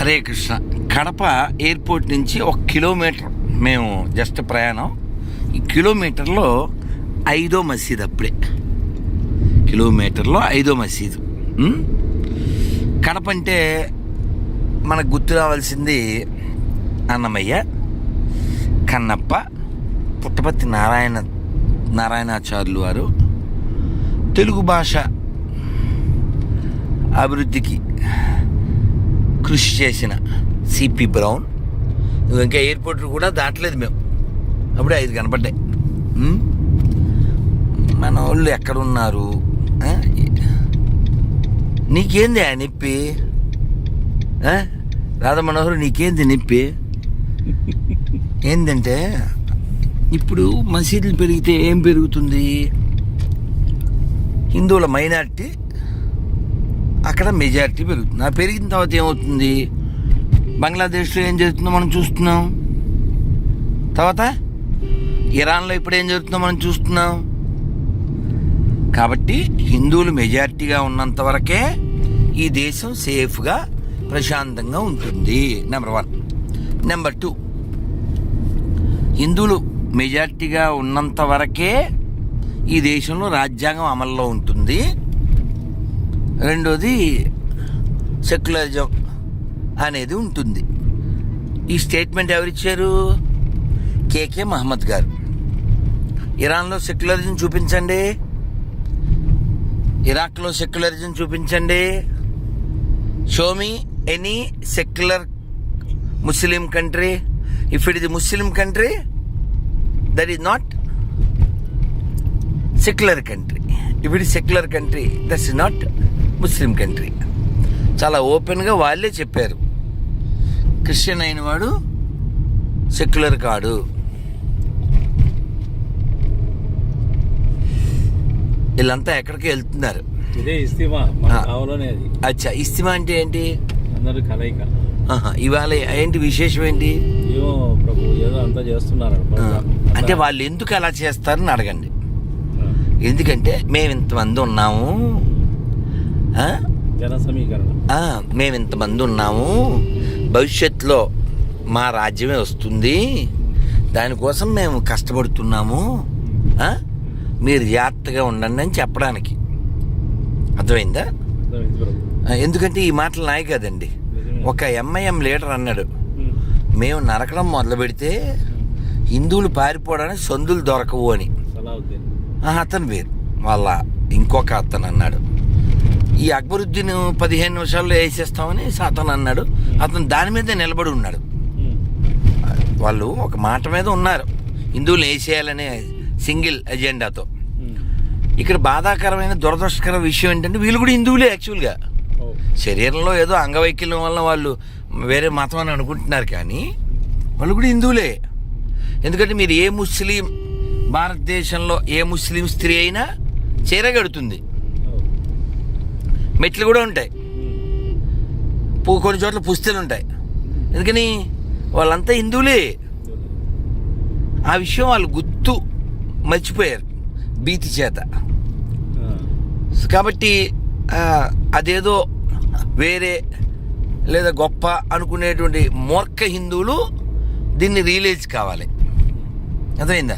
Hare Krishna. Kadapa airport నుంచి 1 kilometre మేము just ప్రయాణం. ఈ కిలోమీటర్లో 5వ మసీద్, అప్పుడే కిలోమీటర్లో 5వ మసీదు. కడప అంటే మనకు గుర్తు రావాల్సింది అన్నమయ్య, కన్నప్ప, పుట్టపర్తి నారాయణాచార్యులు వారు, తెలుగు భాష అభివృద్ధికి కృషి చేసిన సిపి బ్రౌన్. ఇంకా ఎయిర్పోర్ట్ కూడా దాటలేదు మేము, అప్పుడే 5 కనపడ్డాయి. మన వాళ్ళు ఎక్కడున్నారు? నీకేంది ఆ నొప్పి? రాధా మనోహర్, నీకేంది నొప్పి? ఏంటంటే ఇప్పుడు మసీదులు పెరిగితే ఏం పెరుగుతుంది? హిందువుల మైనారిటీ, అక్కడ మెజారిటీ పెరుగుతుంది. ఆ పెరిగిన తర్వాత ఏమవుతుంది? బంగ్లాదేశ్లో ఏం జరుగుతుందో మనం చూస్తున్నాం, తర్వాత ఇరాన్లో ఇప్పుడు ఏం జరుగుతుందో మనం చూస్తున్నాం. కాబట్టి హిందువులు మెజారిటీగా ఉన్నంత వరకే ఈ దేశం సేఫ్గా ప్రశాంతంగా ఉంటుంది. నెంబర్ 1. నెంబర్ 2, హిందువులు మెజారిటీగా ఉన్నంత వరకే ఈ దేశంలో రాజ్యాంగం అమల్లో ఉంటుంది. రెండోది, సెక్యులరిజం అనేది ఉంటుంది. ఈ స్టేట్మెంట్ ఎవరిచ్చారు? కేకే మహమ్మద్ గారు. ఇరాన్లో సెక్యులరిజం చూపించండి, ఇరాక్లో సెక్యులరిజం చూపించండి. Show me any secular Muslim country. If it is Muslim country, that is not secular country. If it is secular country, that's not Muslim country. చాలా ఓపెన్గా వాళ్ళే చెప్పారు. క్రిస్టియన్ అయిన వాడు సెక్యులర్ కాడు. వీళ్ళంతా ఎక్కడికి వెళ్తున్నారు? అచ్చా, ఇస్తిమా అంటే ఏంటి? ఇవాళ ఏంటి విశేషం ఏంటి? అంటే వాళ్ళు ఎందుకు అలా చేస్తారని అడగండి. ఎందుకంటే మేము ఇంతమంది ఉన్నాము, మేము ఇంతమంది ఉన్నాము, భవిష్యత్తులో మా రాజ్యమే వస్తుంది, దానికోసం మేము కష్టపడుతున్నాము, మీరు జాగ్రత్తగా ఉండండి అని చెప్పడానికి. అర్థమైందా? ఎందుకంటే ఈ మాటలు నాయి కదండి. ఒక ఎంఐఎం లీడర్ అన్నాడు, మేము నరకడం మొదలు పెడితే హిందువులు పారిపోవడానికి సందులు దొరకవు అని. అతను వేరు, వాళ్ళ ఇంకొక అతను అన్నాడు, ఈ అక్బరుద్దీన్ 15 నిమిషాల్లో వేసేస్తామని అతను అన్నాడు. అతను దాని మీదే నిలబడి ఉన్నాడు. వాళ్ళు ఒక మాట మీద ఉన్నారు, హిందువులు వేసేయాలనే సింగిల్ ఎజెండాతో. ఇక్కడ బాధాకరమైన దురదృష్టకర విషయం ఏంటంటే వీళ్ళు కూడా హిందువులే. యాక్చువల్గా శరీరంలో ఏదో అంగవైకల్యం వల్ల వాళ్ళు వేరే మతం అని అనుకుంటున్నారు, కానీ వాళ్ళు కూడా హిందువులే. ఎందుకంటే మీరు ఏ ముస్లిం, భారతదేశంలో ఏ ముస్లిం స్త్రీ అయినా చీర కడుతుంది, మెట్లు కూడా ఉంటాయి, కొన్ని చోట్ల పుస్తలు ఉంటాయి. ఎందుకని? వాళ్ళంతా హిందువులే. ఆ విషయం వాళ్ళు గుర్తు మర్చిపోయారు భీతి చేత. కాబట్టి అదేదో వేరే లేదా గొప్ప అనుకునేటువంటి మూర్ఖ హిందువులు దీన్ని రియలైజ్ కావాలి. అర్థమైందా?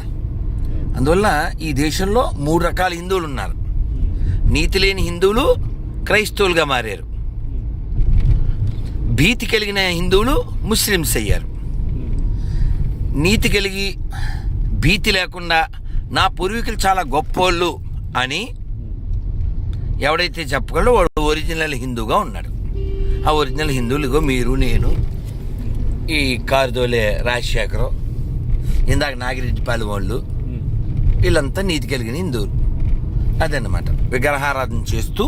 అందువల్ల ఈ దేశంలో 3 రకాల హిందువులు ఉన్నారు. నీతి లేని హిందువులు క్రైస్తవులుగా మారారు, భీతి కలిగిన హిందువులు ముస్లిమ్స్ అయ్యారు. నీతి కలిగి భీతి లేకుండా నా పూర్వీకులు చాలా గొప్పోళ్ళు అని ఎవడైతే చెప్పగలడో వాడు ఒరిజినల్ హిందూగా ఉన్నాడు. ఆ ఒరిజినల్ హిందువులుగో మీరు, నేను, ఈ కారుదోలే రాజశేఖరం, ఇందాక నాగిరెడ్డిపాలెం వాళ్ళు, వీళ్ళంతా నీతి కలిగిన హిందువులు. అదన్నమాట. విగ్రహారాధన చేస్తూ,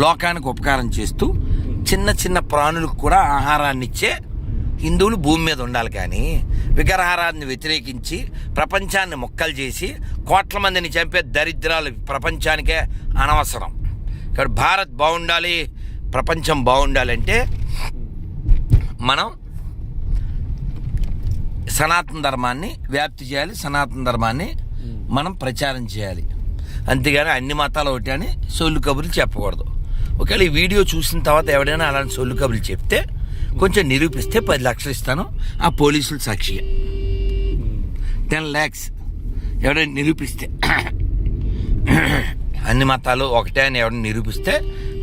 లోకానికి ఉపకారం చేస్తూ, చిన్న చిన్న ప్రాణులకు కూడా ఆహారాన్ని ఇచ్చే హిందువులు భూమి మీద ఉండాలి. కానీ విగ్రహారాధన వ్యతిరేకించి ప్రపంచాన్ని మొక్కలు చేసి కోట్ల మందిని చంపే దరిద్రాలు ప్రపంచానికే అనవసరం. ఇక్కడ భారత్ బాగుండాలి, ప్రపంచం బాగుండాలంటే మనం సనాతన ధర్మాన్ని వ్యాప్తి చేయాలి, సనాతన ధర్మాన్ని మనం ప్రచారం చేయాలి. అంతేగాని అన్ని మతాలు ఒకటి అని సొల్లు కబుర్లు చెప్పకూడదు. ఒకవేళ ఈ వీడియో చూసిన తర్వాత ఎవడైనా అలాంటి సొల్లు కబుర్లు చెప్తే కొంచెం నిరూపిస్తే 10 లక్షలు ఇస్తాను ఆ పోలీసులు సాక్షిగా. 10 lakhs ఎవరైనా నిరూపిస్తే, అన్ని మతాలు ఒకటే అని ఎవరైనా నిరూపిస్తే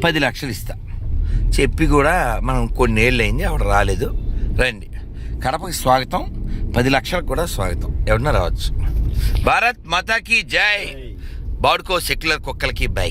10 లక్షలు ఇస్తా. చెప్పి కూడా మనం కొన్నేళ్ళు అయింది, ఆవిడ రాలేదు. రండి, కడపకి స్వాగతం, 10 లక్షలకు కూడా స్వాగతం, ఎవరన్నా రావచ్చు. భారత్ మాతాకి జై. బాడుకో సెక్యులర్ కుక్కలకి బై.